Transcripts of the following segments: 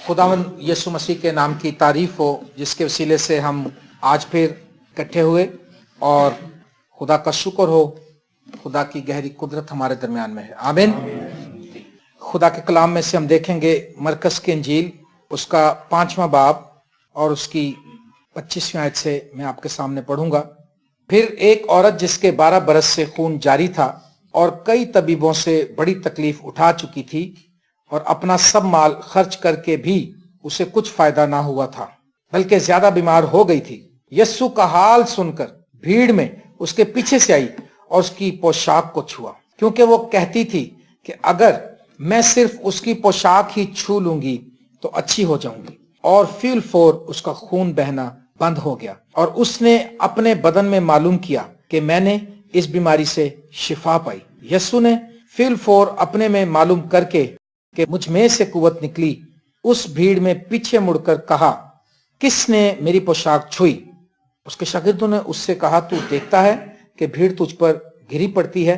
खुदावन यीशु मसीह के नाम की तारीफ हो, जिसके वसीले से हम आज फिर इकट्ठे हुए, और खुदा का शुक्र हो, खुदा की गहरी कुदरत हमारे दरमियान में है। आमीन। खुदा के कलाम में से हम देखेंगे मरकस की इंजील, उसका 5वां बाब और उसकी 25वीं आयत से मैं आपके सामने पढ़ूंगा। फिर एक औरत जिसके 12 बरस से खून जारी था और कई तबीबों से बड़ी तकलीफ उठा चुकी थी और अपना सब माल खर्च करके भी उसे कुछ फायदा ना हुआ था, बल्कि ज्यादा बीमार हो गई थी, यीशु का हाल सुनकर भीड़ में उसके पीछे से आई और उसकी पोशाक को छुआ, क्योंकि वो कहती थी कि अगर मैं सिर्फ उसकी पोशाक ही छू लूंगी तो अच्छी हो जाऊंगी। और फील फोर उसका खून बहना बंद हो गया और उसने अपने बदन में मालूम किया कि मैंने इस बीमारी से शिफा पाई। यीशु ने फील फोर अपने में मालूम करके कि मुझ में से कुव्वत निकली, उस भीड़ में पीछे मुड़कर कहा, किसने मेरी पोशाक छुई? उसके शागिर्दों ने उससे कहा, तू देखता है कि भीड़ तुझ पर घिरी पड़ती है,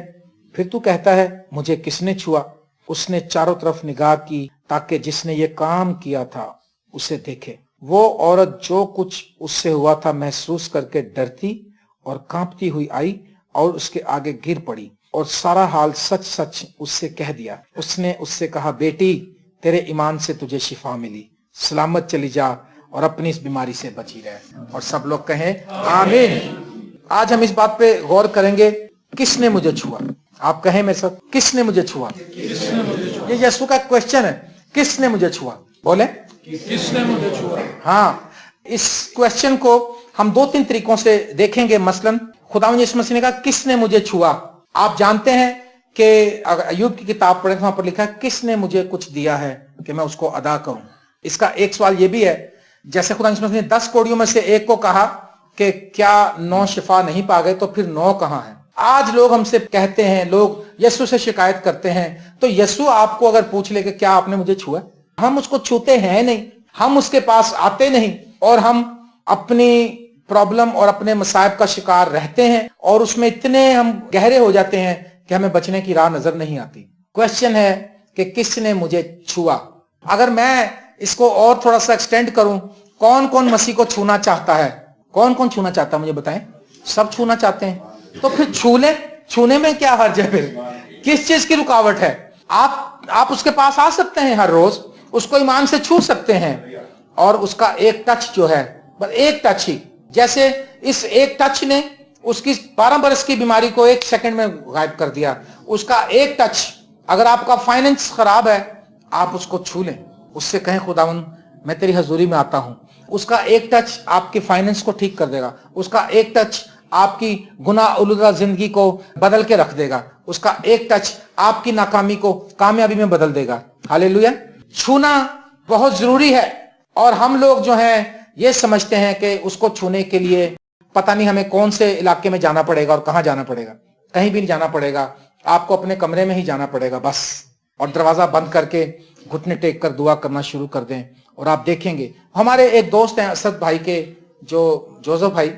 फिर तू कहता है मुझे किसने छुआ? उसने चारों तरफ निगाह की ताकि जिसने ये काम किया था उसे देखे। वो औरत जो कुछ उससे हुआ था महसूस करके डरती और कांपती हुई आई और उसके आगे गिर पड़ी और सारा हाल सच सच उससे कह दिया। उसने उससे कहा, बेटी, तेरे ईमान से तुझे शिफा मिली, सलामत चली जा और अपनी इस बीमारी से बची रहे। और सब लोग कहें आमीन। आज हम इस बात पे गौर करेंगे, किसने मुझे छुआ? आप कहें मेरे साथ, किसने मुझे छुआ? ये यीशु का क्वेश्चन है, किसने मुझे छुआ? बोले, किसने मुझे छुआ? हाँ, इस क्वेश्चन को हम 2-3 तरीकों से देखेंगे। मसलन खुदावंद यीशु मसीह ने कहा, किसने मुझे छुआ? आप जानते हैं कि अगर अय्यूब की किताब पढ़े तो वहां पर लिखा है, किसने मुझे कुछ दिया है कि मैं उसको अदा करूं। इसका एक सवाल यह भी है, जैसे खुदावंद यीशु मसीह ने 10 कोड़ियों में से एक को कहा कि क्या 9 शिफा नहीं पा गए, तो फिर 9 कहां है? आज लोग हमसे कहते हैं, लोग यीशु से शिकायत करते हैं, तो यीशु आपको अगर पूछ ले कि क्या आपने मुझे छुआ, हम उसको छूते हैं नहीं, हम उसके पास आते नहीं और हम अपनी प्रॉब्लम और अपने मसाइब का शिकार रहते हैं और उसमें इतने हम गहरे हो जाते हैं कि हमें बचने की राह नजर नहीं आती। क्वेश्चन है कि किसने मुझे छुआ? अगर मैं इसको और थोड़ा सा एक्सटेंड करूं, कौन कौन मसीह को छूना चाहता है? कौन कौन छूना चाहता है मुझे बताएं? सब छूना चाहते हैं, तो फिर छू ले। छूने में क्या हर्ज है? फिर किस चीज की रुकावट है? आप उसके पास आ सकते हैं, हर रोज उसको ईमान से छू सकते हैं और उसका एक टच जो है, बस एक टच ही, जैसे इस एक टच ने उसकी 12 बरस की बीमारी को 1 सेकंड में गायब कर दिया। उसका एक टच, अगर आपका फाइनेंस खराब है, आप उसको छू लें, उससे कहें, खुदावंद मैं तेरी हजूरी में आता हूं। उसका एक टच आपके फाइनेंस को ठीक कर देगा। उसका एक टच आपकी गुनाह उलूदा जिंदगी को बदल के रख देगा। उसका एक टच आपकी नाकामी को कामयाबी में बदल देगा। हालेलुया। छूना बहुत जरूरी है और हम लोग जो हैं ये समझते हैं कि उसको छूने के लिए पता नहीं हमें कौन से इलाके में जाना पड़ेगा और कहां जाना पड़ेगा। कहीं भी नहीं जाना पड़ेगा, आपको अपने कमरे में ही जाना पड़ेगा बस, और दरवाजा बंद करके घुटने टेक कर दुआ करना शुरू कर दें और आप देखेंगे। हमारे एक दोस्त हैं असद भाई के, जो जोसेफ भाई,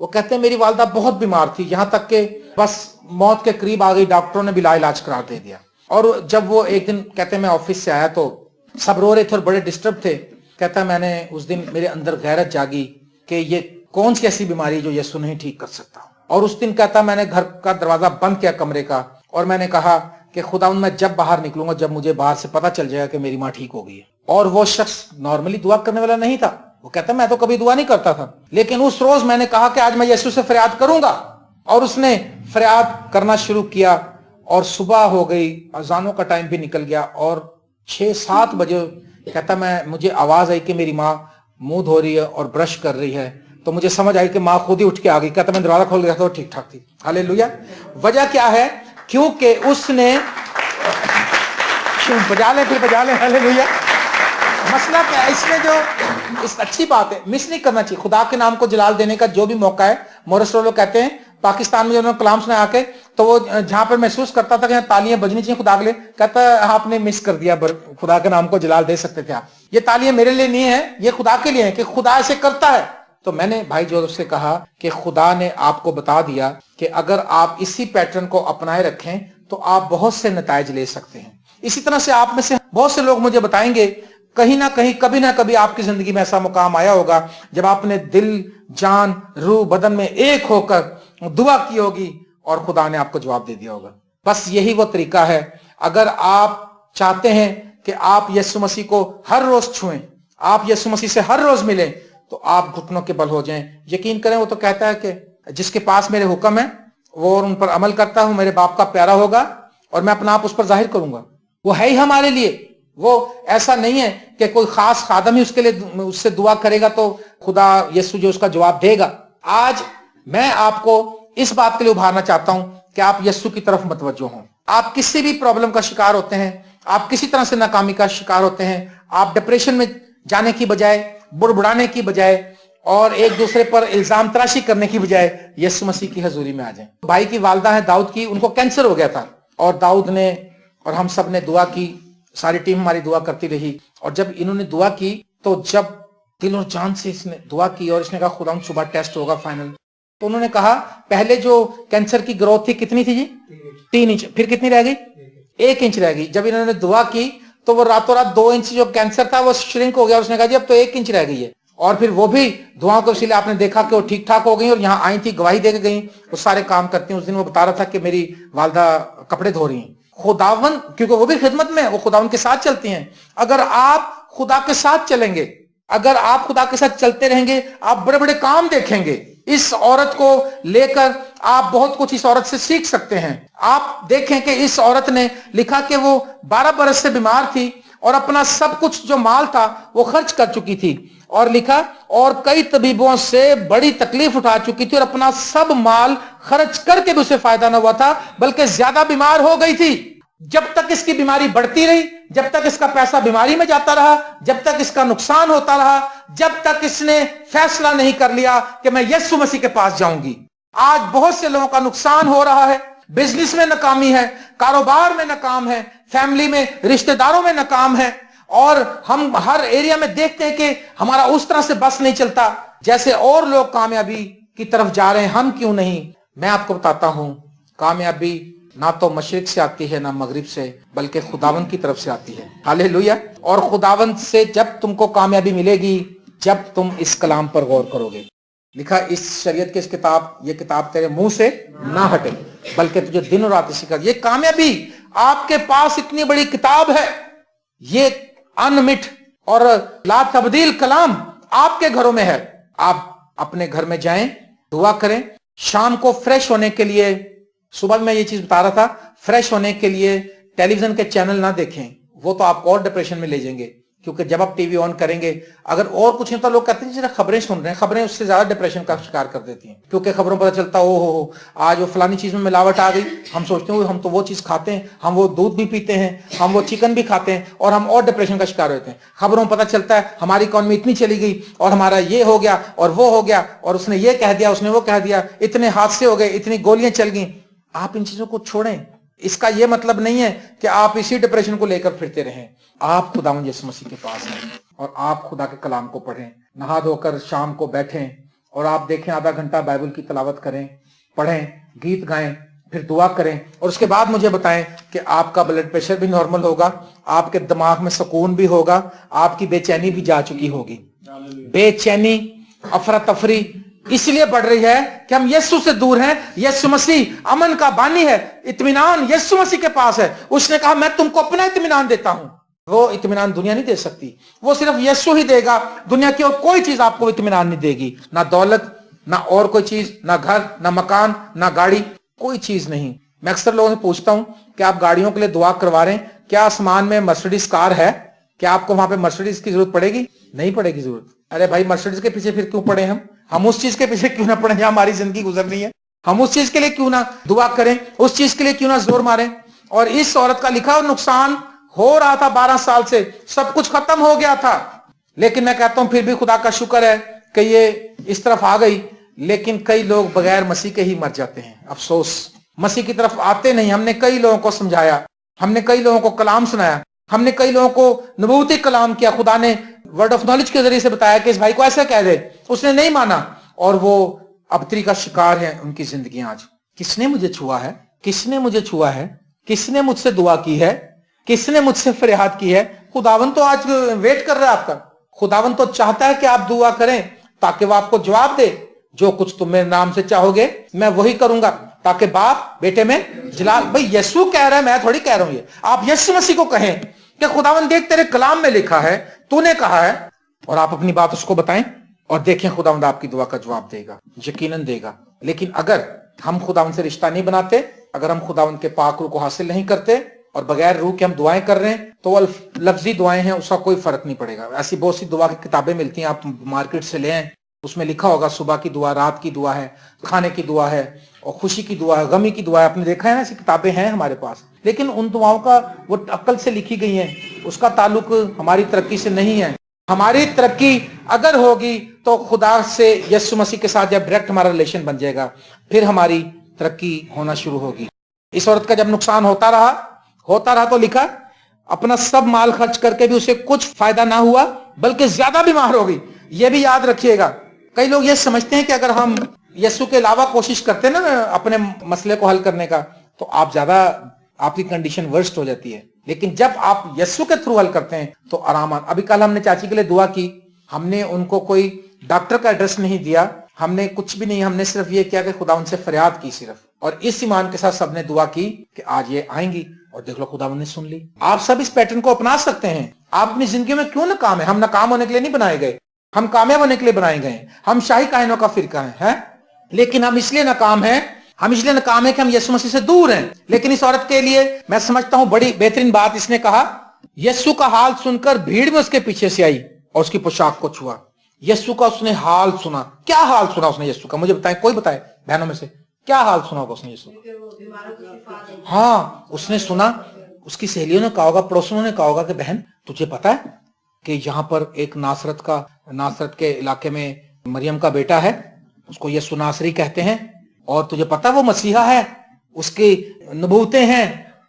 वो कहते हैं मेरी वालदा बहुत बीमार थी, यहां तक कि बस मौत के करीब आ गई, डॉक्टरों ने भी इलाज करार दे दिया। और जब वो एक दिन, कहते हैं मैं ऑफिस से आया तो सब रो रहे थे और बड़े डिस्टर्ब थे। कहता है मैंने उस दिन, मेरे अंदर गैरत जागी कि ये कौन सी ऐसी बीमारी जो यीशु नहीं ठीक कर सकता। और उस दिन कहता मैंने घर का दरवाजा बंद किया कमरे का और मैंने कहा कि खुदावंद मैं जब बाहर निकलूंगा, जब मुझे बाहर से पता चल जाएगा कि मेरी माँ ठीक हो गई है। और वो शख्स नॉर्मली दुआ करने वाला नहीं था, वो कहता मैं तो कभी दुआ नहीं करता था, लेकिन उस रोज मैंने कहा कि आज मैं यीशु से फरियाद करूंगा, और उसने फरियाद करना शुरू किया। और सुबह हो गई, अजानों का टाइम भी निकल गया और 6-7 बजे कहता मुझे आवाज आई कि मेरी माँ मुंह धो रही है और ब्रश कर रही है, तो मुझे समझ आई कि माँ खुद ही उठ के आ गई। कहता मैं दरवाजा खोल गया तो ठीक ठाक थी। हालेलुया। वजह क्या है? क्योंकि उसने बजा ले। हालेलुया। मसला क्या है इसमें? जो इस अच्छी बात है, मिस नहीं करना चाहिए। खुदा के नाम को जलाल देने का जो भी मौका है, मोरस लोग कहते हैं पाकिस्तान में जो उन्होंने कलाम सुना आके, तो वो जहां पर महसूस करता था कि तालियां बजनी चाहिए खुदा के लिए, कहता आपने मिस कर दिया, खुदा के नाम को जलाल दे सकते थे आप। ये तालियां मेरे लिए नहीं है, ये खुदा के लिए है कि खुदा ऐसे करता है। तो मैंने भाई जोसेफ से कहा कि खुदा ने आपको बता दिया कि अगर आप इसी पैटर्न को अपनाए रखें तो आप बहुत से नताइज ले सकते हैं। इसी तरह से आप में से बहुत से लोग मुझे बताएंगे कहीं ना कहीं कभी ना कभी आपकी जिंदगी में ऐसा मुकाम आया होगा जब आपने दिल, जान, रूह, बदन में एक होकर दुआ की होगी और खुदा ने आपको जवाब दे दिया होगा। बस यही वो तरीका है। अगर आप चाहते हैं कि आप यीशु मसीह को हर रोज छुएं, आप यीशु मसीह से हर रोज मिलें, तो आप घुटनों के बल हो जाएं। यकीन करें, वो तो कहता है कि जिसके पास मेरे हुक्म है वो उन पर अमल करता हूं, मेरे बाप का प्यारा होगा और मैं अपना आप उस पर जाहिर करूंगा। वो है ही हमारे लिए। वो ऐसा नहीं है कि कोई खास खादम ही उसके लिए उससे दुआ करेगा तो खुदा यीशु जो उसका जवाब देगा। आज मैं आपको इस बात के लिए उभारना चाहता हूं कि आप यीशु की तरफ मतवज्जो हों। आप किसी भी प्रॉब्लम का शिकार होते हैं, आप किसी तरह से नाकामी का शिकार होते हैं, आप डिप्रेशन में जाने की बजाय, बुड़बुड़ाने की बजाय और एक दूसरे पर इल्जाम तराशी करने की बजाय यीशु मसीह की हजूरी में आ जाएं। भाई की वालदा है दाऊद की, उनको कैंसर हो गया था और दाऊद ने और हम सब ने दुआ की, सारी टीम हमारी दुआ करती रही। और जब इन्होंने दुआ की तो जब दिल और जान से इसने दुआ की और इसने कहा खुदा सुबह टेस्ट होगा फाइनल, तो उन्होंने कहा पहले जो कैंसर की ग्रोथ थी कितनी थी जी? 3 इंच। फिर कितनी रह गई? 1 इंच रह गई। जब इन्होंने दुआ की तो वो रातों रात 2 इंच जो कैंसर था वो श्रिंक हो गया। उसने कहा जी अब तो 1 इंच रह गई है। और फिर वो भी दुआओं के वसीले आपने देखा कि वो ठीक ठाक हो गई और यहाँ आई थी, गवाही दे के गई, वो सारे काम करती हैं। उस दिन वो बता रहा था कि मेरी वालदा कपड़े धो रही हैं। खुदावन, क्योंकि वो भी खिदमत में, वो खुदावन के साथ चलती हैं। अगर आप खुदा के साथ चलेंगे, अगर आप खुदा के साथ चलते रहेंगे, आप बड़े बड़े काम देखेंगे। इस औरत को लेकर आप बहुत कुछ इस औरत से सीख सकते हैं। आप देखें कि इस औरत ने लिखा कि वो 12 बरस से बीमार थी और अपना सब कुछ जो माल था वो खर्च कर चुकी थी, और लिखा और कई तबीबों से बड़ी तकलीफ उठा चुकी थी और अपना सब माल खर्च करके भी उसे फायदा न हुआ था, बल्कि ज्यादा बीमार हो गई थी। जब तक इसकी बीमारी बढ़ती रही, जब तक इसका पैसा बीमारी में जाता रहा, जब तक इसका नुकसान होता रहा, जब तक इसने फैसला नहीं कर लिया कि मैं यीशु मसीह के पास जाऊंगी। आज बहुत से लोगों का नुकसान हो रहा है, बिजनेस में नाकामी है, कारोबार में नाकाम है, फैमिली में, रिश्तेदारों में नाकाम है, और हम हर एरिया में देखते हैं कि हमारा उस तरह से बस नहीं चलता जैसे और लोग कामयाबी की तरफ जा रहे हैं, हम क्यों नहीं? मैं आपको बताता हूं, कामयाबी ना तो मशरिक से आती है ना मगरिब से, बल्कि खुदावंद की तरफ से आती है। हालेलुया। और खुदावंद से जब तुमको कामयाबी मिलेगी जब तुम इस कलाम पर गौर करोगे। लिखा इस शरीयत के इस किताब, ये किताब तेरे मुंह से ना हटे बल्कि तुझे दिन और रात इसी कर। ये कामयाबी आपके पास इतनी बड़ी किताब है, ये अनमिट और ला तब्दील कलाम आपके घरों में है। आप अपने घर में जाएं, दुआ करें, शाम को फ्रेश होने के लिए, सुबह मैं ये चीज बता रहा था, फ्रेश होने के लिए टेलीविजन के चैनल ना देखें, वो तो आपको और डिप्रेशन में ले जाएंगे। क्योंकि जब आप टीवी ऑन करेंगे, अगर और कुछ नहीं तो लोग कहते हैं जरा खबरें सुन रहे हैं, खबरें उससे ज्यादा डिप्रेशन का शिकार कर देती हैं। क्योंकि खबरों पता चलता हो आज वो फलानी चीज में मिलावट आ गई, हम सोचते हैं हम तो वो चीज खाते हैं, हम वो दूध भी पीते हैं, हम वो चिकन भी खाते हैं, और हम और डिप्रेशन का शिकार होते हैं। खबरों में पता चलता है हमारी इकॉनमी इतनी चली गई और हमारा ये हो गया और वो हो गया और उसने ये कह दिया, उसने वो कह दिया, इतने हादसे हो गए, इतनी गोलियां चल गई। आप इन चीजों को छोड़ें। इसका यह मतलब नहीं है कि आप इसी डिप्रेशन को लेकर फिरते रहें। आप खुदावंद यीशु मसीह के पास हैं और आप खुदा के कलाम को पढ़ें, नहा धोकर शाम को बैठें और आप देखें आधा घंटा बाइबल की तिलावत करें, पढ़ें, गीत गाएं, फिर दुआ करें, और उसके बाद मुझे बताएं कि आपका ब्लड प्रेशर भी नॉर्मल होगा, आपके दिमाग में सुकून भी होगा, आपकी बेचैनी भी जा चुकी होगी। बेचैनी, अफरा तफरी इसलिए बढ़ रही है कि हम यीशु से दूर हैं। यीशु मसीह अमन का बानी है, इत्मीनान यीशु मसीह के पास है। उसने कहा मैं तुमको अपना इत्मीनान देता हूं। वो इत्मीनान दुनिया नहीं दे सकती, वो सिर्फ यीशु ही देगा। दुनिया की और कोई चीज आपको इत्मीनान नहीं देगी, ना दौलत, ना और कोई चीज, ना घर, ना मकान, ना गाड़ी, कोई चीज नहीं। मैं अक्सर लोगों से पूछता हूं कि आप गाड़ियों के लिए दुआ करवा रहे हैं, क्या आसमान में मर्सिडीज कार है? क्या आपको वहां पे मर्सिडीज की जरूरत पड़ेगी? नहीं पड़ेगी जरूरत। अरे भाई, मर्सिडीज के पीछे फिर क्यों पड़े हम उस चीज के पीछे क्यों ना पड़े जहां हमारी जिंदगी गुजरनी है। हम उस चीज के लिए क्यों ना दुआ करें, उस चीज के लिए क्यों ना जोर मारें। और इस औरत का लिखा नुकसान हो रहा था 12 साल से, सब कुछ खत्म हो गया था, लेकिन मैं कहता हूं फिर भी खुदा का शुक्र है कि ये इस तरफ आ गई। लेकिन कई लोग बगैर मसीह के ही मर जाते हैं। अफसोस, मसीह की तरफ आते नहीं। हमने कई लोगों को समझाया, हमने कई लोगों को कलाम सुनाया, हमने कई लोगों को नबूवती कलाम किया। खुदा ने वर्ड ऑफ नॉलेज के जरिए से बताया कि इस भाई को ऐसे कह दे, उसने नहीं माना और वो अबतरी का शिकार है उनकी जिंदगी आज। किसने मुझे छुआ है? किसने मुझे छुआ है? किसने मुझसे दुआ की है? किसने मुझसे फरियाद की है? खुदावन तो आज वेट कर रहा है आपका, खुदावन तो चाहता है कि आप दुआ करें ताकि वो आपको जवाब दे, जो कुछ तुम मेरे नाम से चाहोगे मैं वही करूंगा, ताकि बाप बेटे में जलाल। भाई यीशु कह रहा है, मैं थोड़ी कह रहा हूं ये, आप यीशु मसीह को कहें कि खुदावन देख तेरे कलाम में लिखा है, तूने कहा है, और आप अपनी बात उसको बताएं और देखें खुदावंद आपकी दुआ का जवाब देगा, यकीनन देगा। लेकिन अगर हम खुदावंद से रिश्ता नहीं बनाते, अगर हम खुदावंद के पाक रूह को हासिल नहीं करते और बगैर रूह के हम दुआएं कर रहे हैं, तो वो लफ्जी दुआएं हैं, उसका कोई फर्क नहीं पड़ेगा। ऐसी बहुत सी दुआ की किताबें मिलती हैं, आप मार्केट से ले आए, उसमें लिखा होगा सुबह की दुआ, रात की दुआ है, खाने की दुआ है, और खुशी की दुआ है, गमी की दुआ है। आपने देखा है ना, ऐसी किताबें हैं हमारे पास, लेकिन उन दुआओं का वो अक्ल से लिखी गई हैं, उसका ताल्लुक हमारी तरक्की से नहीं है। हमारी तरक्की अगर होगी तो खुदा से, यीशु मसीह के साथ जब डायरेक्ट हमारा रिलेशन बन जाएगा, फिर हमारी तरक्की होना शुरू होगी। इस औरत का जब नुकसान होता रहा तो लिखा अपना सब माल खर्च करके भी उसे कुछ फायदा ना हुआ, बल्कि ज्यादा बीमार हो गई। ये भी याद रखिएगा, कई लोग ये समझते हैं कि अगर हम यीशु के अलावा कोशिश करते हैं ना अपने मसले को हल करने का, तो आप ज्यादा, आपकी कंडीशन वर्स्ट हो जाती है। लेकिन जब आप यीशु के थ्रू हल करते हैं तो आराम। अभी कल हमने चाची के लिए दुआ की, हमने उनको कोई डॉक्टर का एड्रेस नहीं दिया, हमने कुछ भी नहीं, हमने सिर्फ ये किया कि खुदा उनसे फरियाद की सिर्फ, और इस ईमान के साथ सबने दुआ की कि आज ये आएंगी, और देख लो खुदा ने सुन ली। आप सब इस पैटर्न को अपना सकते हैं। आप अपनी जिंदगी में क्यों नाकाम है? हम नाकाम होने के लिए नहीं बनाए गए, हम कामयाब होने के लिए बनाए गए हैं। हम शाही कायनों का फिरका है? लेकिन हम इसलिए नाकाम है कि हम यीशु मसीह से दूर हैं। लेकिन इस औरत के लिए मैं समझता हूं बड़ी बेहतरीन बात इसने कहा, यीशु का हाल सुनकर भीड़ में उसके पीछे से आई और उसकी पोशाक को छुआ। यीशु का उसने हाल सुना। क्या हाल सुना उसने यीशु का? मुझे बताएं, कोई बताए बहनों में से, क्या हाल सुना होगा उसने यीशु? हाँ, उसने सुना, उसकी सहेलियों ने कहा होगा, पड़ोसियों ने कहा होगा कि बहन तुझे पता है कि यहाँ पर एक नासरत के इलाके में मरियम का बेटा है, उसको यीशु नासरी कहते हैं, और तुझे पता वो मसीहा है, उसकी नबूतें हैं,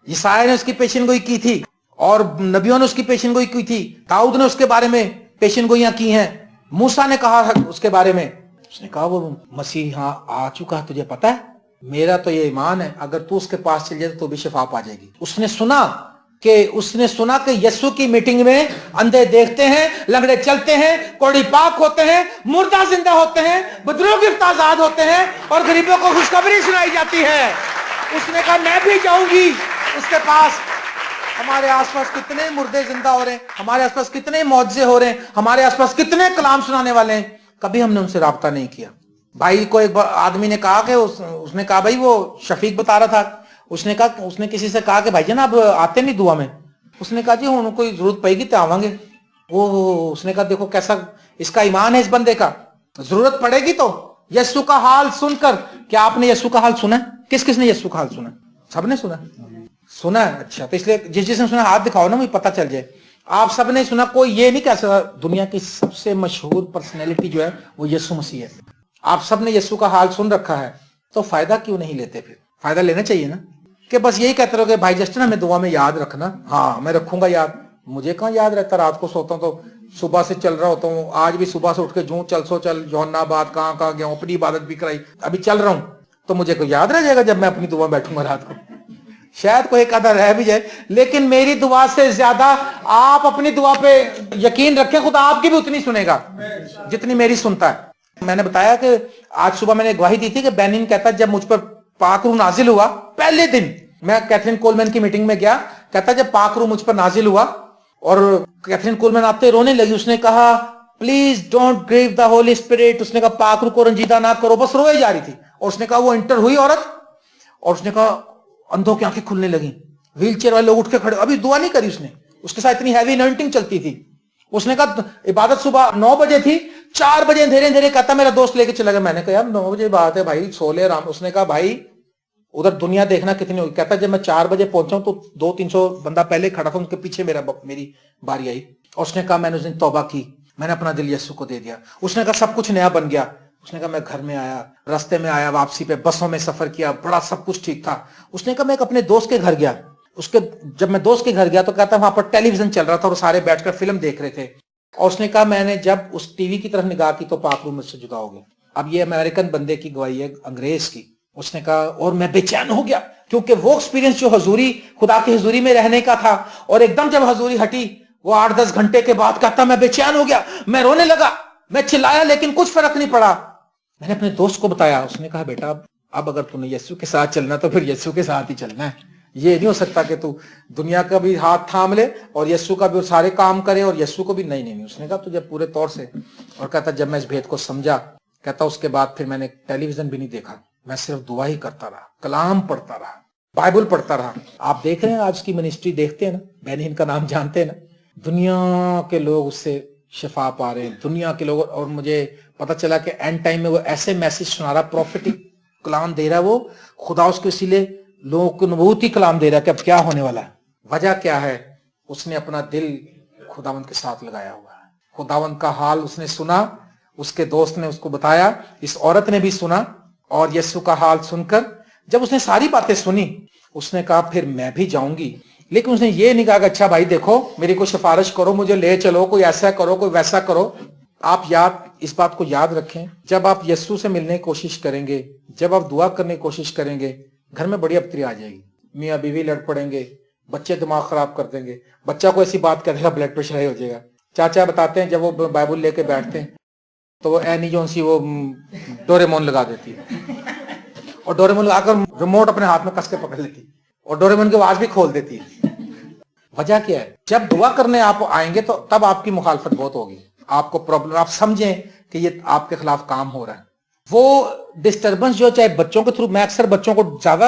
यसाया ने उसकी पेशेनगोई की थी और नबियों ने उसकी पेशेनगोई की थी, दाऊद ने उसके बारे में पेशेनगोइयां की हैं, मूसा ने कहा उसके बारे में। उसने कहा वो मसीहा आ चुका है, तुझे पता है? मेरा तो ये ईमान है अगर तू उसके पास चल जाए तो भी शिफा पा जाएगी। उसने सुना कि यीशु की मीटिंग में अंधे देखते हैं, लंगड़े चलते हैं, कोढ़ी पाक होते हैं, मुर्दा जिंदा होते हैं, बदरूह गिरफ्त आजाद होते हैं और गरीबों को खुशखबरी सुनाई जाती है। उसने कहा मैं भी जाऊंगी उसके पास। हमारे आसपास कितने मुर्दे जिंदा हो रहे हैं, हमारे आसपास कितने मौजज़े हो रहे हैं, हमारे आसपास कितने कलाम सुनाने वाले हैं, कभी हमने उनसे राब्ता नहीं किया। भाई को एक आदमी ने कहा कि उसने कहा भाई वो शफीक बता रहा था, उसने किसी से कहा कि भाई जान आप आते नहीं दुआ में। उसने कहा जी हूं कोई जरूरत पड़ेगी तो आवांगे। उसने कहा देखो कैसा इसका ईमान है इस बंदे का, जरूरत पड़ेगी तो। यीशु का हाल सुनकर, क्या आपने यीशु का हाल सुना? किस किसने यीशु का हाल सुना? सबने सुना है? अच्छा, तो इसलिए जिसने सुना हाथ दिखाओ ना, मुझे पता चल जाए। आप सबने सुना, कोई ये नहीं कह सकता दुनिया की सबसे मशहूर पर्सनैलिटी जो है वो यीशु मसीह है। आप सबने यीशु का हाल सुन रखा है, तो फायदा क्यों नहीं लेते? फिर फायदा लेना चाहिए ना, कि बस यही कहते रहोगे भाई जस्टिन हमें दुआ में याद रखना। हाँ मैं रखूंगा याद, मुझे कहाँ याद रहता, रात को सोता हूँ तो सुबह से चल रहा होता हूँ। आज भी सुबह से उठ के जूं चल जौनाबाद कहाँ गया, अपनी इबादत भी कराई, अभी चल रहा हूँ, तो मुझे कोई याद रह जाएगा जब मैं अपनी दुआ में बैठूंगा रात को? शायद कोई एक आधा रह भी जाए, लेकिन मेरी दुआ से ज्यादा आप अपनी दुआ पे यकीन रखें, खुदा आपकी भी उतनी सुनेगा जितनी मेरी सुनता है। मैंने बताया कि आज सुबह मैंने गवाही दी थी कि बेनिन कहता जब मुझ पर पाक रूह नाजिल हुआ, पहले दिन मैं कैथरीन कोलमैन की मीटिंग में गया, कहता जब पाक रूह मुझ पर नाजिल हुआ और कैथरीन कोलमैन आते रोने लगी, उसने कहा please don't grieve the Holy Spirit. उसने कहा पाक रूह को रंजीदा ना करो, बस रोए जा रही थी। और उसने कहा वो इंटर हुई औरत, और उसने कहा अंधों की आंखें खुलने लगी, व्हील चेयर वाले लोग उठ के खड़े। अभी दुआ नहीं करी उसने, उसके साथ इतनी हैवी अनॉइंटिंग चलती थी। उसने कहा इबादत सुबह 9 बजे थी, 4 बजे अंधेरे कहता मेरा दोस्त लेके चला गया। मैंने कहा यार 9 बजे बात है भाई, सो ले आराम। उसने कहा भाई उधर दुनिया देखना कितनी होगी। कहता जब मैं 4 बजे पहुंचा तो 200-300 बंदा पहले खड़ा था, उनके पीछे मेरी बारी आई। और उसने कहा मैंने उस दिन तौबा की, मैंने अपना दिल यीशु को दे दिया। उसने कहा सब कुछ नया बन गया। उसने कहा मैं घर में आया, रास्ते में आया, वापसी पे बसों में सफर किया, बड़ा सब कुछ ठीक था। उसने कहा मैं एक अपने दोस्त के घर गया, जब मैं दोस्त के घर गया तो कहता वहां पर टेलीविजन चल रहा था और सारे बैठकर फिल्म देख रहे थे। और उसने कहा मैंने जब उस टीवी की तरफ निगाह की तो पाक रूह मुझसे जुदा हो गया। अब ये अमेरिकन बंदे की गवाही है, अंग्रेज की। उसने कहा और मैं बेचैन हो गया, क्योंकि वो एक्सपीरियंस जो हजूरी, खुदा की हजूरी में रहने का था, और एकदम जब हजूरी हटी वो 8-10 घंटे के बाद कहता मैं बेचैन हो गया, मैं रोने लगा, मैं चिल्लाया लेकिन कुछ फर्क नहीं पड़ा। मैंने अपने दोस्त को बताया, उसने कहा बेटा अब अगर तूने यीशु के साथ चलना तो फिर यीशु के साथ ही चलना है। ये नहीं हो सकता कि तू दुनिया का भी हाथ थाम ले और यीशु का भी सारे काम करे और यीशु को भी नहीं। उसने कहा तुझे पूरे तौर से। और कहता जब मैं इस भेद को समझा, कहता उसके बाद फिर मैंने टेलीविजन भी नहीं देखा, मैं सिर्फ दुआ ही करता रहा, कलाम पढ़ता रहा, बाइबल पढ़ता रहा। आप देख रहे हैं आज की मिनिस्ट्री, देखते हैं ना, बहन का नाम जानते हैं ना, दुनिया के लोग उससे शिफा पा रहे हैं, दुनिया के लोग। और मुझे पता चला कि एंड टाइम में वो ऐसे मैसेज सुना रहा, प्रॉफिटिक कलाम दे रहा है, वो खुदा उसके वसीले लोगों को नबूती कलाम दे रहा है कि अब क्या होने वाला है। वजह क्या है? उसने अपना दिल खुदावंद के साथ लगाया हुआ है। खुदावंद का हाल उसने सुना, उसके दोस्त ने उसको बताया, इस औरत ने भी सुना, और यीशु का हाल सुनकर जब उसने सारी बातें सुनी, उसने कहा फिर मैं भी जाऊंगी। लेकिन उसने ये नहीं कहा कि अच्छा भाई देखो मेरी कोई सिफारिश करो, मुझे ले चलो, कोई ऐसा करो, कोई वैसा करो। आप इस बात को याद रखें, जब आप यीशु से मिलने की कोशिश करेंगे, जब आप दुआ करने की कोशिश करेंगे, घर में बड़ी अबतरी आ जाएगी, मियाँ बीवी लड़ पड़ेंगे, बच्चे दिमाग खराब कर देंगे, बच्चा को ऐसी बात करेगा ब्लड प्रेशर हाई हो जाएगा। चाचा बताते हैं जब वो बाइबल लेके बैठते हैं तो वो एनी जोन सी वो डोरेमोन लगा देती है, और डोरेमोन लगाकर रिमोट अपने हाथ में कस के पकड़ लेती है, और डोरेमोन की आवाज भी खोल देती है। वजह क्या है? जब दुआ करने आप आएंगे तो तब आपकी मुखालफत बहुत होगी, आपको प्रॉब्लम, आप समझें कि ये आपके खिलाफ काम हो रहा है। वो डिस्टर्बेंस जो चाहे बच्चों के थ्रू, मैं अक्सर बच्चों को ज्यादा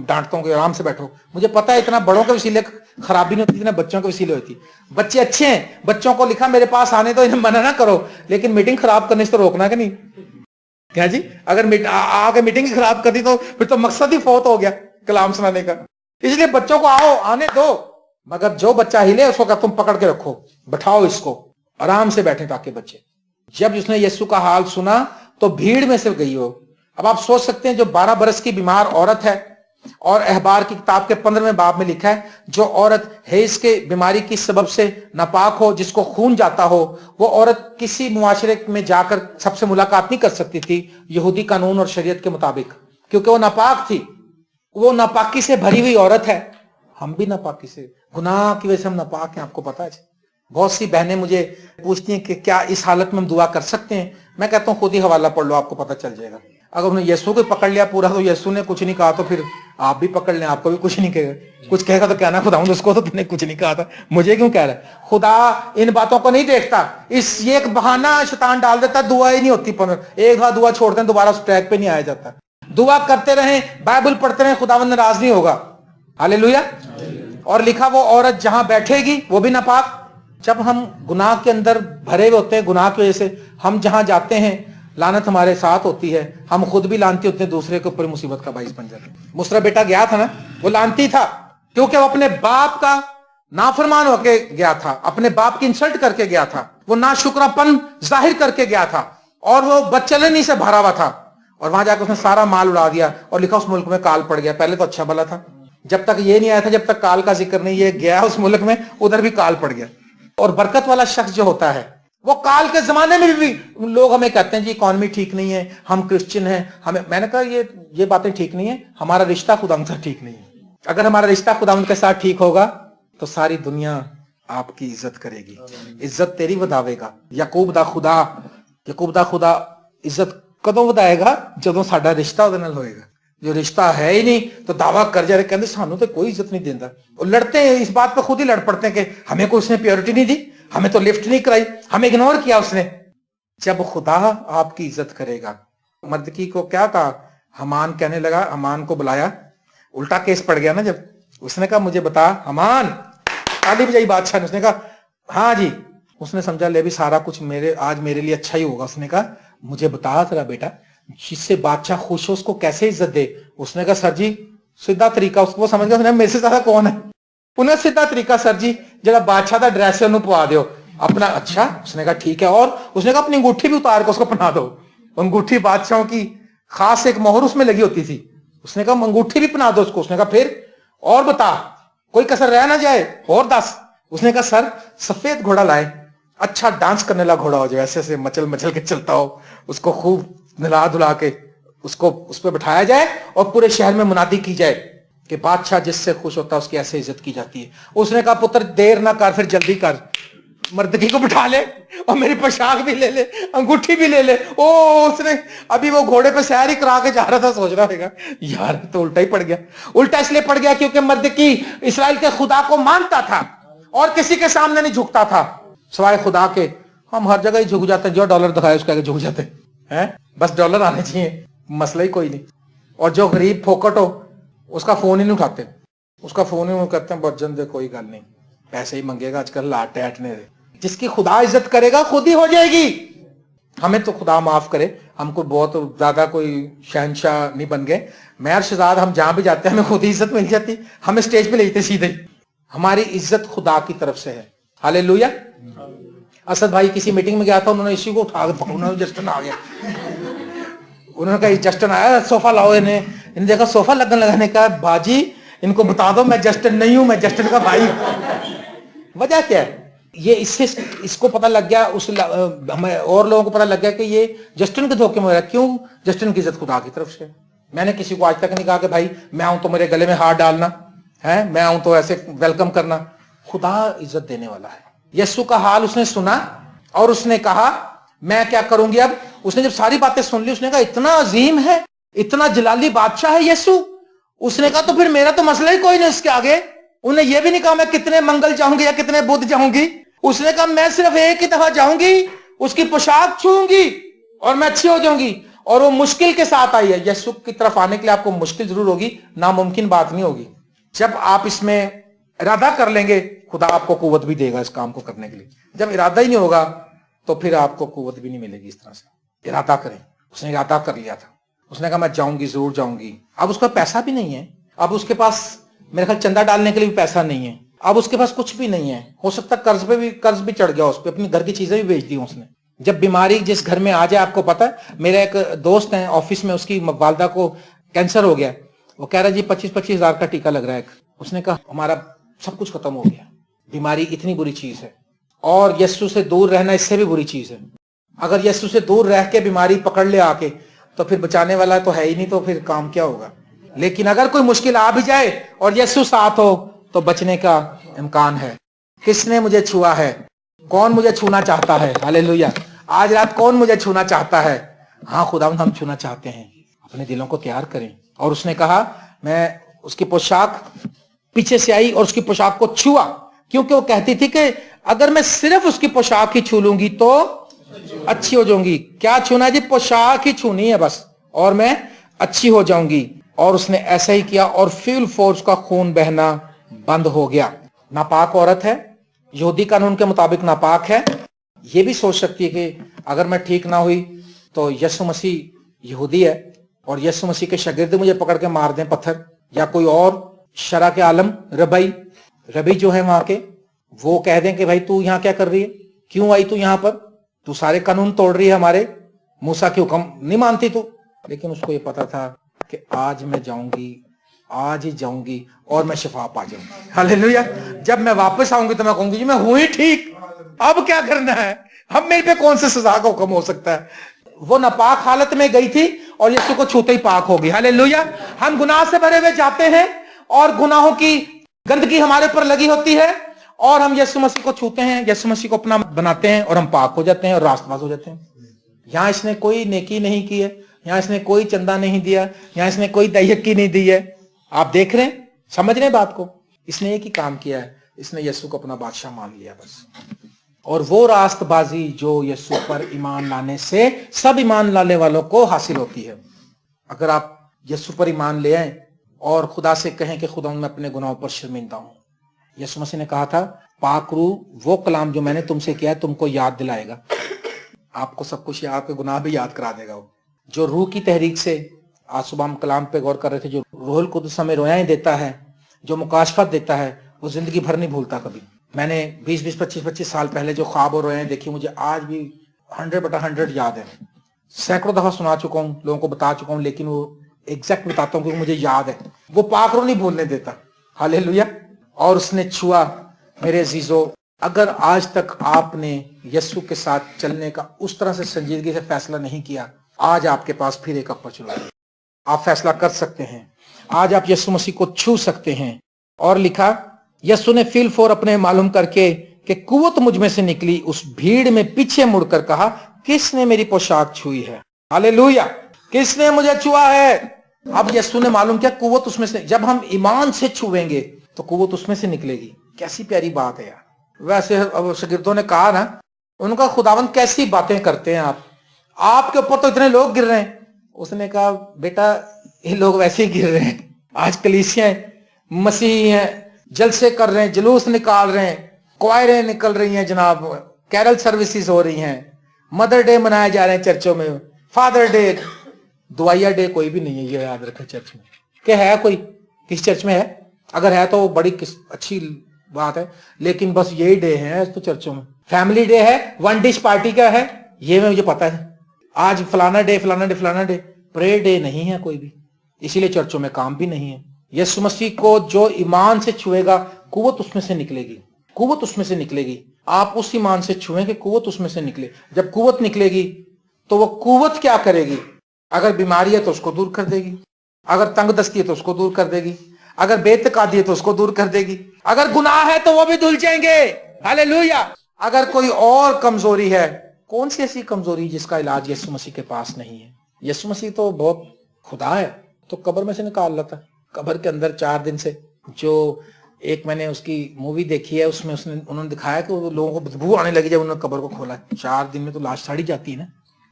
डांटता हूँ कि आराम से बैठो, मुझे पता है इतना बड़ों के वसीले खराबी नहीं होती जितना बच्चों के वसीले होती। बच्चे अच्छे हैं, बच्चों को लिखा मेरे पास आने तो इन्हें मना ना करो, लेकिन मीटिंग खराब करने से तो रोकना कि नहीं। क्या जी? अगर आके मीटिंग खराब कर दी तो फिर तो मकसद ही फौत हो गया कलाम सुनाने का। इसलिए बच्चों को आओ, आने दो, मगर जो बच्चा हिले उसको तुम पकड़ के रखो, बैठाओ इसको, आराम से बैठे ताकि बच्चे। जब उसने यीशु का हाल सुना तो भीड़ में से गई हो। अब आप सोच सकते हैं जो 12 बरस की बीमार औरत है, और अहबार की किताब के 15वें बाब में लिखा है जो औरत हेज के बीमारी की सबब से नापाक हो, जिसको खून जाता हो, वो औरत किसी मुआशरे में जाकर सबसे मुलाकात नहीं कर सकती थी यहूदी कानून और शरीयत के मुताबिक, क्योंकि वो नापाक थी। वो नापाकी से भरी हुई औरत है। हम भी नापाकी से, गुनाह की वजह से हम नापाक हैं, आपको पता है। बहुत सी बहनें मुझे पूछती हैं कि क्या इस हालत में हम दुआ कर सकते हैं। मैं कहता हूं खुद ही हवाला पढ़ लो, आपको पता चल जाएगा। अगर उन्होंने यीशु को पकड़ लिया पूरा तो यीशु ने कुछ नहीं कहा, तो फिर आप भी पकड़ लें, आपको भी कुछ नहीं कहेगा। कुछ कहेगा तो कहना खुदा उसको तो तुमने कुछ नहीं कहा था, मुझे क्यों कह रहा है। खुदा इन बातों को नहीं देखता। ये एक बहाना शैतान डाल देता, दुआ ही नहीं होती। एक बार दुआ छोड़ते हैं, दोबारा उस ट्रैक पे नहीं आया जाता। दुआ करते रहें, बाइबल पढ़ते रहें, खुदावंद नाराज नहीं होगा। हालेलुया। और लिखा वो औरत जहां बैठेगी वो भी नापाक। जब हम गुनाह के अंदर भरे हुए होते हैं, गुनाह की वजह से हम जहां जाते हैं लानत हमारे साथ होती है, हम खुद भी लानती होते हैं, दूसरे के ऊपर मुसीबत का बाइस बन जाते हैं। मुसरा बेटा गया था ना, वो लानती था क्योंकि वो अपने बाप का नाफरमान होके गया था, अपने बाप की इंसल्ट करके गया था, वो नाशुक्रापन जाहिर करके गया था, और वो बदचलनी से भरा हुआ था। और वहां जाकर उसने सारा माल उड़ा दिया, और लिखा उस मुल्क में काल पड़ गया। पहले तो अच्छा भला था, जब तक ये नहीं आया था, जब तक काल का जिक्र नहीं, ये गया उस मुल्क में, उधर भी काल पड़ गया। और बरकत वाला शख्स जो होता है वो काल के जमाने में भी लोग हमें कहते हैं जी इकॉनमी ठीक नहीं है, हम क्रिश्चियन हैं, हमें, मैंने कहा ये बातें ठीक नहीं है, हमारा रिश्ता खुदावंद से ठीक नहीं है। अगर हमारा रिश्ता खुदावंद के साथ ठीक होगा तो सारी दुनिया आपकी इज्जत करेगी, इज्जत तेरी वधावेगा। याकूब दा खुदा इज्जत कदों वधाएगा? ਜਦੋਂ ਸਾਡਾ ਰਿਸ਼ਤਾ ਉਹਦੇ ਨਾਲ ਹੋਏਗਾ। जो रिश्ता है ही नहीं तो दावा कर जा रहे, कहते सानू तो कोई इज्जत नहीं देता। और लड़ते हैं इस बात पे, खुद ही लड़ पड़ते हैं कि हमें कोई उसने प्योरिटी नहीं दी, हमें तो लिफ्ट नहीं कराई, हमें इग्नोर किया उसने। जब खुदा आपकी इज्जत करेगा। मर्दकी को क्या कहा, हमान कहने लगा, हमान को बुलाया, उल्टा केस पड़ गया ना। जब उसने कहा मुझे बता, हमान ताली बजाई बादशाह ने, उसने कहा हाँ जी। उसने समझा ले भी सारा कुछ आज मेरे लिए अच्छा ही होगा। उसने कहा मुझे बता तेरा बेटा जिससे बादशाह खुश हो उसको कैसे इज्जत दे। उसने कहा सर जी सीधा तरीका, उसको समझ गया मेरे से ज्यादा कौन है। उन्हें सीधा तरीका सर जी जरा बादशाह का ड्रेस है पवा दो अपना। अच्छा, उसने कहा ठीक है। और उसने कहा अपनी अंगूठी भी उतार के उसको पहना दो। अंगूठी बादशाहों की खास एक मोहर उसमें लगी होती थी। उसने कहा अंगूठी भी पहना दो उसको। उसने कहा फिर और बता, कोई कसर रह ना जाए, और दस। उसने कहा सर सफेद घोड़ा लाए, अच्छा डांस करने वाला घोड़ा हो, जो ऐसे ऐसे मचल मचल के चलता हो, उसको खूब नला धुला के उसको उस पर बैठाया जाए और पूरे शहर में मुनादी की जाए کہ बादशाह जिससे खुश होता है उसकी ऐसे इज्जत की जाती है। उसने कहा पुत्र देर ना कर, फिर जल्दी कर, मर्दकी को बिठा ले और मेरी पोशाक भी ले ले, अंगूठी भी ले ले। ओ उसने अभी वो घोड़े पे सैर ही करा के जा रहा था, सोच रहा होगा यार तो उल्टा ही पड़ गया। उल्टा इसलिए पड़ गया क्योंकि मर्दकी इस्राएल के खुदा को मानता था और किसी के सामने नहीं झुकता था सिवाय खुदा के। हम हर जगह ही झुक जाते हैं, जो डॉलर दिखाए उसके आगे झुक जाते हैं, बस डॉलर आने चाहिए, मसला ही कोई नहीं। और जो गरीब फोकट हो उसका फोन ही नहीं उठाते, उसका फोन ही नहीं कहते हैं बचन दे, कोई गल नहीं, पैसे ही मंगेगा आजकल, लाटे हटने दे। जिसकी खुदा इज्जत करेगा खुद ही हो जाएगी। हमें तो खुदा माफ करे, हमको बहुत ज्यादा कोई शहनशाह नहीं बन गए, मेयर शहजाद, हम जहां भी जाते हैं हमें खुद ही इज्जत मिल जाती, हमें स्टेज पे लेते सीधे। हमारी इज्जत खुदा की तरफ से है। हालेलुया। असद भाई किसी मीटिंग में गया था, उन्होंने इसी को उठा के पकड़ा, जस्टिन आ गया, उन्होंने कहा जस्टिन आया, सोफा लाओ। इन्हें देखा सोफा लगाने का, बाजी इनको बता दो मैं जस्टिन नहीं हूं, मैं जस्टिन का भाई। वजह क्या है? ये इससे इसको पता लग गया, उस हमें और लोगों को पता लग गया कि ये जस्टिन के धोखे में हो रहा है। क्यों? जस्टिन की इज्जत खुदा की तरफ से। मैंने किसी को आज तक नहीं कहा कि भाई मैं आऊं तो मेरे गले में हाथ डालना है, मैं आऊं तो ऐसे वेलकम करना। खुदा इज्जत देने वाला है। यीशु का हाल उसने सुना और उसने कहा मैं क्या करूंगी अब। उसने जब सारी बातें सुन ली उसने कहा इतना अजीम है, इतना जलाली बादशाह है यीशु। उसने कहा तो फिर मेरा तो मसला ही कोई नहीं इसके आगे। उन्हें यह भी नहीं कहा मैं कितने मंगल जाऊंगी या कितने बुध जाऊंगी। उसने कहा मैं सिर्फ एक ही दफा जाऊंगी, उसकी पोशाक छूंगी और मैं अच्छी हो जाऊंगी। और वो मुश्किल के साथ आई है। यीशु की तरफ आने के लिए आपको मुश्किल जरूर होगी, नामुमकिन बात नहीं होगी। जब आप इसमें इरादा कर लेंगे खुदा आपको कुव्वत भी देगा इस काम को करने के लिए। जब इरादा ही नहीं होगा तो फिर आपको कुव्वत भी नहीं मिलेगी। इस तरह से इरादा करें। उसने इरादा कर लिया था, उसने कहा मैं जाऊंगी, जरूर जाऊंगी। अब उसका पैसा भी नहीं है, अब उसके पास मेरे ख्याल चंदा डालने के लिए भी पैसा नहीं है, अब उसके पास कुछ भी नहीं है। हो सकता कर्ज भी चढ़ गया उस पर, अपनी घर की चीजें भी बेच दी उसने। जब बीमारी जिस घर में आ जाए, आपको पता है मेरा एक दोस्त है ऑफिस में, उसकी वालदा को कैंसर हो गया। वो कह रहा जी 25-25 हजार का टीका लग रहा है। उसने कहा हमारा सब कुछ खत्म हो गया। बीमारी इतनी बुरी चीज है और यीशु से दूर रहना इससे भी बुरी चीज है। अगर यीशु से दूर रह के बीमारी पकड़ ले आके तो फिर बचाने वाला तो है ही नहीं, तो फिर काम क्या होगा। लेकिन अगर कोई मुश्किल आ भी जाए और यीशु साथ हो तो बचने का इम्कान है। किसने मुझे छुआ है? कौन मुझे छूना चाहता है? हालेलुया। आज रात कौन मुझे छूना चाहता है? हाँ खुदावंद हम छूना चाहते हैं। अपने दिलों को तैयार करें। और उसने कहा मैं उसकी पोशाक पीछे से आई और उसकी पोशाक को छुआ, क्योंकि वो कहती थी कि अगर मैं सिर्फ उसकी पोशाक ही छू लूंगी तो अच्छी हो जाऊंगी। क्या छूना जी? पोशाक ही छूनी है बस और मैं अच्छी हो जाऊंगी। और उसने ऐसा ही किया और फ्यूल फोर्स का खून बहना बंद हो गया। नापाक औरत है, यहूदी कानून के मुताबिक नापाक है। ये भी सोच सकती है कि अगर मैं ठीक ना हुई तो यीशु मसीह यहूदी है और यीशु मसीह के शागिर्द मुझे पकड़ के मार दें पत्थर, या कोई और शरा के आलम रबी जो है वहां के, वो कह दें कि भाई तू यहाँ क्या कर रही है, क्यों आई तू यहाँ पर, तू सारे कानून तोड़ रही है हमारे, मूसा के हुक्म नहीं मानती तू। लेकिन उसको ये पता था कि आज मैं जाऊंगी, आज ही जाऊंगी और मैं शिफा पा जाऊंगी। हालेलुया। जब मैं वापस आऊंगी तो मैं कहूंगी जी मैं हुई ठीक, अब क्या करना है, अब मेरे पे कौन सा सजा का हुक्म हो सकता है। वो नापाक हालत में गई थी और यीशु को छूते ही पाक हो गई। हालेलुया। हम गुनाह से भरे हुए जाते हैं और गुनाहों की गंदगी हमारे ऊपर लगी होती है और हम यीशु मसीह को छूते हैं, यीशु मसीह को अपना बनाते हैं और हम पाक हो जाते हैं और रास्तबाज हो जाते हैं। यहां इसने कोई नेकी नहीं की है, यहां इसने कोई चंदा नहीं दिया, यहां इसने कोई दयकी नहीं दी है। आप देख रहे हैं, समझ रहे हैं बात को। इसने एक ही काम किया है, इसने यीशु को अपना बादशाह मान लिया बस। और वो रास्तबाजी जो यीशु पर ईमान लाने से सब ईमान लाने वालों को हासिल होती है। अगर आप यीशु पर ईमान ले आए और खुदा से कहें कि खुदा मैं अपने गुनाहों पर शर्मिंदा हूं। यीशु मसीह ने कहा था पाक रूह वो कलाम जो मैंने तुमसे किया है तुमको याद दिलाएगा। आपको सब कुछ, आपके गुनाह भी याद करा देगा वो। जो रूह की तहरीक से, आज सुबह हम कलाम पे गौर कर रहे थे, जो रूहुल कुद्दुस हमें रोयाएं देता है, जो मुकाशफत देता है, वो जिंदगी भर नहीं भूलता कभी। मैंने 20-20, 25-25 साल पहले जो ख्वाब और रोयाएं देखी, मुझे आज भी 100/100 याद है। सैकड़ों दफा सुना चुका हूँ, लोगों को बता चुका हूँ, लेकिन वो एग्जैक्ट बताता हूँ क्योंकि मुझे याद है। वो पाक रूह नहीं भूलने देता। हालेलुया। और उसने छुआ। मेरे अजीजों, अगर आज तक आपने यीशु के साथ चलने का उस तरह से संजीदगी से फैसला नहीं किया, आज आपके पास फिर एक अपॉर्चुनिटी, आप फैसला कर सकते हैं। आज आप यीशु मसीह को छू सकते हैं। और लिखा, यीशु ने फील फॉर अपने मालूम करके कि कुव्वत मुझ में से निकली, उस भीड़ में पीछे मुड़कर कहा, किसने मेरी पोशाक छुई है? हालेलुया, किसने मुझे छुआ है? अब यीशु ने मालूम किया कुव्वत उसमें से, जब हम ईमान से छुएंगे तो कुव्वत उसमें से निकलेगी। कैसी प्यारी बात है यार। वैसे अब शागिर्दों ने कहा ना, उनका खुदावंद कैसी बातें करते हैं आप, आपके ऊपर तो इतने लोग गिर रहे हैं। उसने कहा, बेटा ये लोग वैसे ही गिर रहे हैं। आज कलीसियां मसीही हैं, जलसे कर रहे हैं, जुलूस निकाल रहे हैं, क्वायरें निकल रही हैं जनाब, कैरल सर्विसेज हो रही हैं, मदर डे मनाए जा रहे हैं चर्चों में, फादर डे। दुआया डे कोई भी नहीं है, ये याद रखें चर्च में। क्या है कोई किस चर्च में है? अगर है तो बड़ी अच्छी बात है, लेकिन बस यही डे है तो चर्चों में। फैमिली डे है, वन डिश पार्टी का है, ये मुझे पता है। आज फलाना डे फलाना डे फलाना डे, प्रेयर डे नहीं है कोई भी, इसीलिए चर्चों में काम भी नहीं है। यीशु मसीह को जो ईमान से छुएगा, कुव्वत उसमें से निकलेगी, कुव्वत उसमें से निकलेगी। आप उस ईमान से छुएं कि कुव्वत उसमें से निकले। जब कुव्वत निकलेगी तो वो कुव्वत क्या करेगी? अगर बीमारी है तो उसको दूर कर देगी, अगर तंगदस्ती है तो उसको दूर कर देगी, अगर बेतकादी है तो उसको दूर कर देगी, अगर गुनाह है तो वो भी धुल जाएंगे। हालेलुया। अगर कोई और कमजोरी है, कौन सी ऐसी कमजोरी जिसका इलाज यीशु मसीह के पास नहीं है? यीशु मसीह तो बहुत खुदा है, तो कब्र में से निकाल लाता। कब्र के अंदर 4 दिन से, जो एक मैंने उसकी मूवी देखी है, उसमें उन्होंने दिखाया कि वो लोगों को बदबू आने लगी जब उन्होंने कब्र को खोला। 4 दिन में तो लाश सड़ी जाती है ना।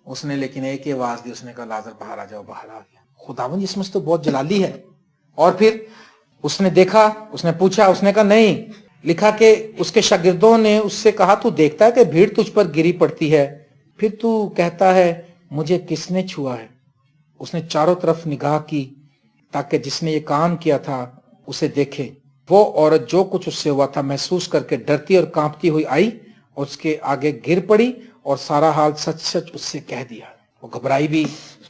उसने लेकिन एक ही आवाज दी, उसने कहा, लाजर बाहर आ जाओ। बाहर आ गया। खुदावंद यीशु मसीह तो बहुत जलाली है। और फिर उसने देखा, उसने पूछा, उसने कहा नहीं। लिखा कि उसके शागिर्दों ने उससे कहा, तू देखता है कि भीड़ तुझ पर गिरी पड़ती है, फिर तू कहता है मुझे किसने छुआ है? उसने चारों तरफ निगाह की ताकि जिसने ये काम किया था उसे देखे। वो औरत जो कुछ उससे हुआ था महसूस करके डरती और कांपती हुई आई और उसके आगे गिर पड़ी और सारा हाल सच सच उससे कह दिया। वो घबराई भी।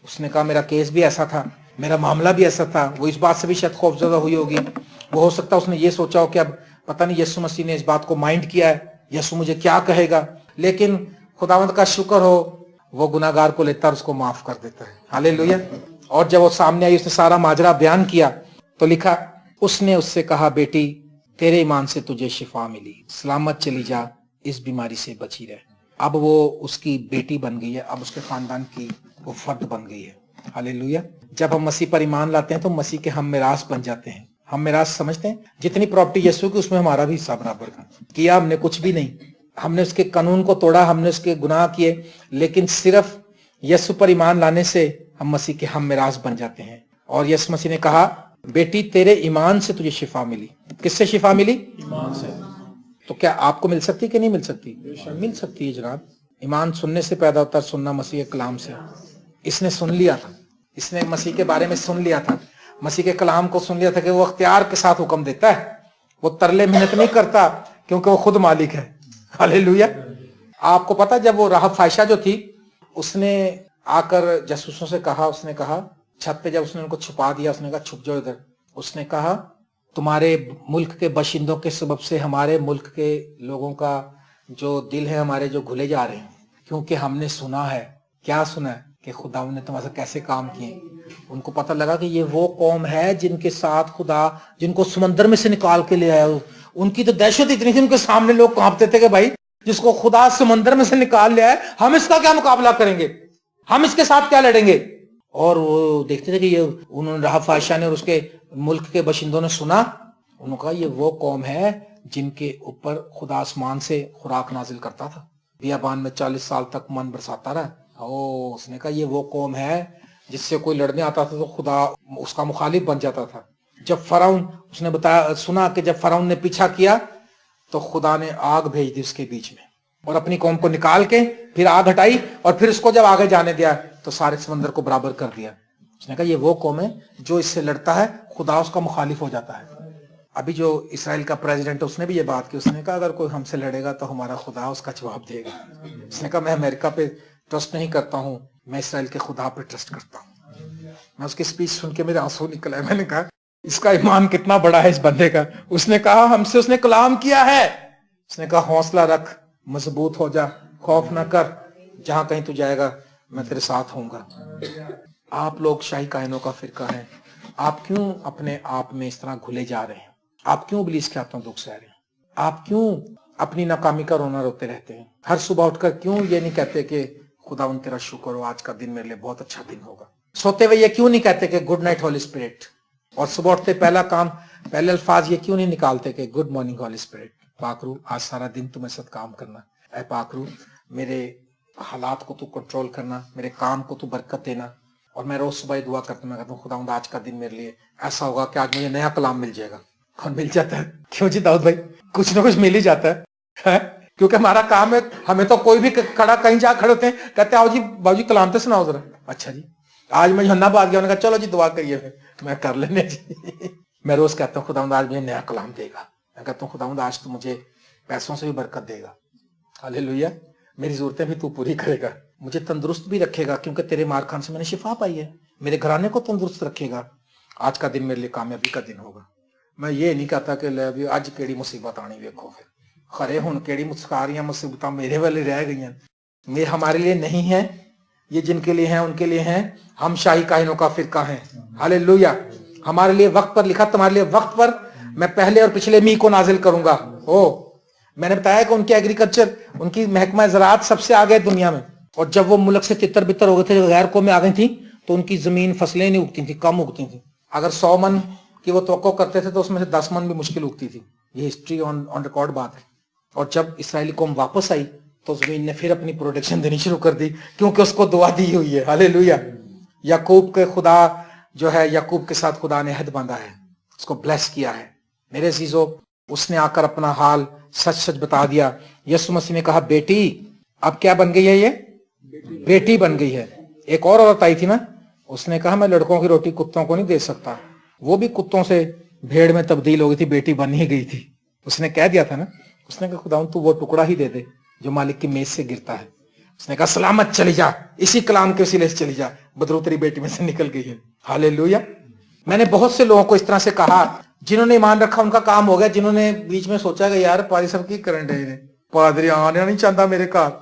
उसने कहा, मेरा केस भी ऐसा था, मेरा मामला भी ऐसा था। वो इस बात से भी शायद खौफजदा हुई होगी। वो हो सकता है उसने ये सोचा हो कि अब पता नहीं यीशु मसीह ने इस बात को माइंड किया है, यीशु मुझे क्या कहेगा। लेकिन खुदावंद का शुक्र हो, वो गुनाहगार को लेता और उसको माफ कर देता है। हालेलुया। और जब वो सामने आई, उसने सारा माजरा बयान किया, तो लिखा, उसने उससे कहा, बेटी तेरे ईमान से तुझे शिफा मिली, सलामत चली जा, इस बीमारी से बची रहे। अब वो उसकी बेटी बन गई है, अब उसके खानदान की वो फर्द बन गई है। हालेलुया। जब हम मसीह पर ईमान लाते हैं तो मसीह के हम मिरास बन जाते हैं। हम मिरास समझते हैं, जितनी प्रॉपर्टी यीशु की उसमें हमारा भी हिस्सा बराबर का किया। हमने कुछ भी नहीं, हमने उसके कानून को तोड़ा, हमने उसके गुनाह किए, लेकिन सिर्फ यीशु पर ईमान लाने से हम मसीह के हम मिरास बन जाते हैं। और यीशु मसीह ने कहा, बेटी तेरे ईमान से तुझे शिफा मिली। किससे शिफा मिली? ईमान से। तो क्या आपको मिल सकती कि नहीं मिल सकती? मिल सकती है जनाब। ईमान सुनने से पैदा होता है, सुनना मसीह के कलाम से। इसने सुन लिया था, इसने मसीह के बारे में सुन लिया था, मसीह के कलाम को सुन लिया था कि वो अख्तियार के साथ हुक्म देता है, वो तरले मेहनत नहीं करता क्योंकि वो खुद मालिक है। हालेलुया। आपको पता, जब वो राहब फाइशा जो थी, उसने आकर जासूसों से कहा, उसने कहा छत पे, जब उसने उनको छुपा दिया, उसने कहा छुप जाओ इधर। उसने कहा, तुम्हारे मुल्क के बाशिंदों के सबब से हमारे मुल्क के लोगों का जो दिल है हमारे जो घुले जा रहे हैं, क्योंकि हमने सुना है। क्या सुना है? कि खुदा ने तुम्हारे साथ कैसे काम किए। उनको पता लगा कि ये वो कौम है जिनके साथ खुदा, जिनको समंदर में से निकाल के ले आया। उनकी तो दहशत इतनी थी, उनके सामने लोग कांपते थे कि भाई जिसको खुदा समंदर में से निकाल लिया है, हम इसका क्या मुकाबला करेंगे, हम इसके साथ क्या लड़ेंगे। और वो देखते थे कि ये, उन्होंने राहब फाइशा ने और उसके मुल्क के बाशिंदों ने सुना। उन्होंने कहा, ये वो कौम है जिनके ऊपर खुदा आसमान से खुराक नाजिल करता था, बियाबान में 40 साल तक मन बरसाता रहा। ओ, उसने कहा, ये वो कौम है जिससे कोई लड़ने आता था तो खुदा उसका मुखालिफ बन जाता था। जब फराउन, उसने बताया, सुना कि जब फराउन ने पीछा किया तो खुदा ने आग भेज दी उसके बीच में और अपनी कौम को निकाल के फिर आग हटाई, और फिर उसको जब आगे जाने दिया तो सारे समंदर को बराबर कर दिया। उसने कहा, ये वो कौम है जो इससे लड़ता है, खुदा उसका मुखालिफ हो जाता है। अभी जो इसराइल का प्रेसिडेंट है, उसने भी ये बात की। उसने कहा, अगर कोई हमसे लड़ेगा तो हमारा खुदा उसका जवाब देगा। उसने कहा, मैं अमेरिका पे ट्रस्ट नहीं करता हूँ, मैं इसराइल के खुदा पे ट्रस्ट करता हूँ। मैं उसकी स्पीच सुन के मेरे आंसू निकल आए। मैंने कहा, इसका ईमान कितना बड़ा है इस बंदे का। उसने कहा, हमसे उसने कलाम किया है। उसने कहा, हौसला रख, मजबूत हो जा, खौफ ना कर, जहां कहीं तू जाएगा मैं तेरे साथ होऊंगा। आप लोग शाही कायनों का फिरका है, आप क्यों अपने आप में इस तरह घुले जा रहे हैं? आप क्यों इब्लीस के हाथों दुख सह रहे हैं? आप क्यों अपनी नाकामी का रोना रोते रहते हैं? हर सुबह उठकर क्यों ये नहीं कहते कि खुदावन तेरा शुक्र हो, आज का दिन मेरे लिए बहुत अच्छा दिन होगा? सोते हुए ये क्यों नहीं कहते कि गुड नाइट होली स्पिरिट? और सुबह उठते पहला काम, पहले अल्फाज ये क्यों नहीं निकालते कि गुड मॉर्निंग होली स्पिरिट? पाकरू, आज सारा दिन तुम्हें साथ काम करना। ऐ पाकरू, मेरे हालात को तू कंट्रोल करना, मेरे काम को तू बरकत देना। और मैं रोज सुबह दुआ करता, मैं कहता हूँ खुदावंद आज का दिन मेरे लिए ऐसा होगा कि आज मुझे नया कलाम मिल जाएगा। कौन मिल जाता है? क्यों जी दाऊद भाई, कुछ ना कुछ मिल ही जाता है? क्योंकि हमारा काम है, हमें तो कोई भी खड़ा कहीं जा खड़े होते हैं, कहते आओ जी बाबू जी कलाम तो सुनाओ जरा। अच्छा जी, आज मैं जहन्नाबाद गया, उन्होंने कहा चलो जी दुआ करिए, फिर मैं कर लेने जी। मैं रोज कहता हूँ खुदावंद आज मुझे नया कलाम देगा। मैं कहता हूँ खुदावंद आज तो मुझे पैसों से भी बरकत देगा, हालेलुया, मेरी जरूरतें भी तू पूरी करेगा, मुझे तंदुरुस्त भी रखेगा क्योंकि तेरे मार खान से मैंने शिफा पाई है, मेरे घराने को तंदुरुस्त रखेगा। आज का दिन मेरे लिए कामयाबी का दिन होगा। मैं ये नहीं कहता कि ले भी अज केड़ी मुसीबत आनी वेखो, फिर खरे हुण केड़ी सारियां मुसीबतां मेरे वाले रह गई, ये हमारे लिए नहीं है, ये जिनके लिए हैं उनके लिए हैं। हम शाही काहिनों का फिरका है, हालेलुया। हमारे लिए वक्त पर लिखा, तुम्हारे लिए वक्त पर मैं पहले और पिछले मी को नाजिल करूंगा। ओ मैंने बताया कि उनके एग्रीकल्चर, उनकी महकमा ज़राअत सबसे आगे दुनिया में। और जब वो मुल्क से तितर बितर हो गए थे, गैर कौमें आ गई थी, तो उनकी जमीन फसलें नहीं उगती थी, कम उगती थी। अगर 100 मन की वो तवक्को करते थे तो उसमें से 10 मन भी मुश्किल उगती थी। ये हिस्ट्री ऑन रिकॉर्ड बात है। और जब इसराइली कौम वापस आई तो जमीन ने फिर अपनी प्रोडक्शन देनी शुरू कर दी, क्योंकि उसको दुआ दी हुई है, हालेलुया। याकूब के खुदा जो है, याकूब के साथ खुदा ने हद बांधा है, उसको ब्लेस किया है। मेरे अजीजों, उसने आकर अपना हाल सच सच बता दिया। यीशु मसीह ने कहा बेटी, अब क्या बन गई है? ये बेटी बन गई है। एक और औरत आई थी ना, उसने कहा मैं लड़कों की रोटी कुत्तों को नहीं दे सकता, वो भी कुत्तों से भेड़ में तब्दील हो गई थी, बेटी बन ही गई थी। उसने कह दिया था ना, उसने कहा खुदावंद तू वो टुकड़ा ही दे दे जो मालिक की मेज से गिरता है। उसने कहा सलामत चली जा, इसी कलाम के वसीले से चली जा, बदरू तेरी बेटी में से निकल गई है, हालेलुया। मैंने बहुत से लोगों को इस तरह से कहा, जिन्होंने ईमान रखा उनका काम हो गया, जिन्होंने बीच में सोचा कि यार पादरी साहब की करंट है, पादरी आना नहीं चाहता मेरे घर।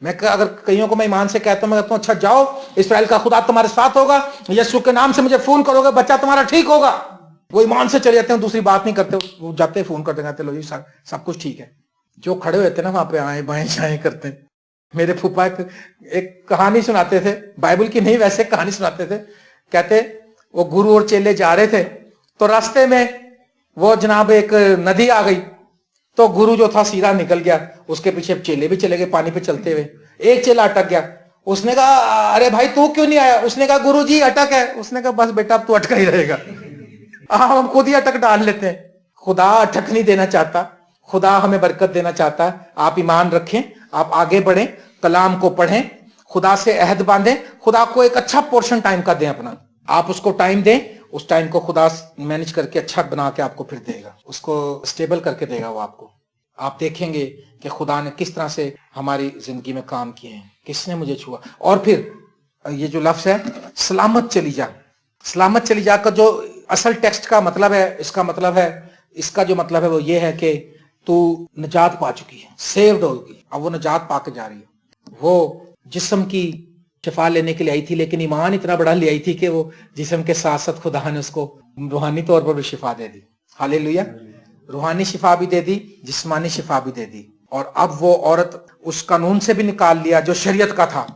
मैं अगर कईयों को मैं ईमान से कहता हूं, मैं कहता हूं अच्छा जाओ, इस्राएल का खुदा तुम्हारे साथ होगा, यीशु के नाम से मुझे फोन करोगे, बच्चा तुम्हारा ठीक होगा। वो ईमान से चले जाते हैं, दूसरी बात नहीं करते, वो जाते फोन करते कहते लो जी सब कुछ ठीक है। जो खड़े हुए थे ना वहां पे आए बाएं जाए करते। मेरे फूफा एक कहानी सुनाते थे, बाइबल की नहीं वैसे कहानी सुनाते थे। कहते वो गुरु और चेले जा रहे थे, तो रास्ते में वो जनाब एक नदी आ गई, तो गुरु जो था सीधा निकल गया, उसके पीछे चेले भी चले गए पानी पे चलते हुए। एक चेला अटक गया, उसने कहा अरे भाई तू क्यों नहीं आया? उसने कहा गुरु जी अटक है। उसने कहा बस बेटा अब तू अटका ही रहेगा। हम खुद ही अटक डाल लेते हैं। खुदा अटक नहीं देना चाहता, खुदा हमें बरकत देना चाहता है। आप ईमान रखें, आप आगे बढ़ें, कलाम को पढ़ें, खुदा से अहद बांधें, खुदा को एक अच्छा पोर्शन टाइम का दें अपना। आप उसको टाइम दें, उस टाइम को खुदा मैनेज करके अच्छा बना के आपको फिर देगा, उसको स्टेबल करके देगा वो आपको। आप देखेंगे कि खुदा ने किस तरह से हमारी जिंदगी में काम किए हैं, किसने मुझे छुआ। और फिर ये जो लफ्ज है सलामत चली जा, सलामत चली जा का जो असल टेक्स्ट का मतलब है, इसका मतलब है, इसका जो मतलब है वो ये है कि तू निजात पा चुकी है, सेव्ड होगी, अब वो निजात पाके जा रही है। वो जिस्म की शिफा लेने के लिए आई थी, लेकिन ईमान इतना बड़ा ले आई थी कि वो जिस्म के साथ साथ खुदा ने उसको रूहानी तौर पर भी शिफा दे दी, हालेलुया। रूहानी शिफा भी दे दी, जिस्मानी शिफा भी दे दी। और अब वो औरत उस कानून से भी निकाल लिया जो शरीयत का था।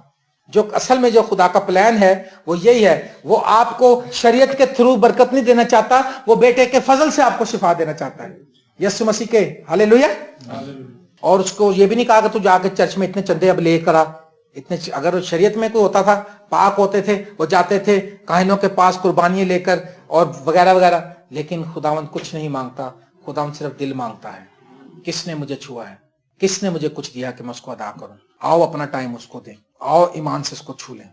जो असल में जो खुदा का प्लान है वो यही है, वो आपको शरीयत के थ्रू बरकत नहीं देना चाहता, वो बेटे के फजल से आपको शिफा देना चाहता है, यीशु मसीह के, हालेलुया। और उसको ये भी नहीं कहा कि तू जाके चर्च में इतने चंदे अब लेकर आ, इतने। अगर शरीयत में कोई होता था, पाक होते थे, वो जाते थे काहिनों के पास कुर्बानियां लेकर और वगैरह वगैरह, लेकिन खुदावंद कुछ नहीं मांगता, खुदावंद सिर्फ दिल मांगता है। किसने मुझे छुआ है, किसने मुझे कुछ दिया कि मैं उसको अदा करूं। आओ अपना टाइम उसको दें, आओ ईमान से उसको छू लें।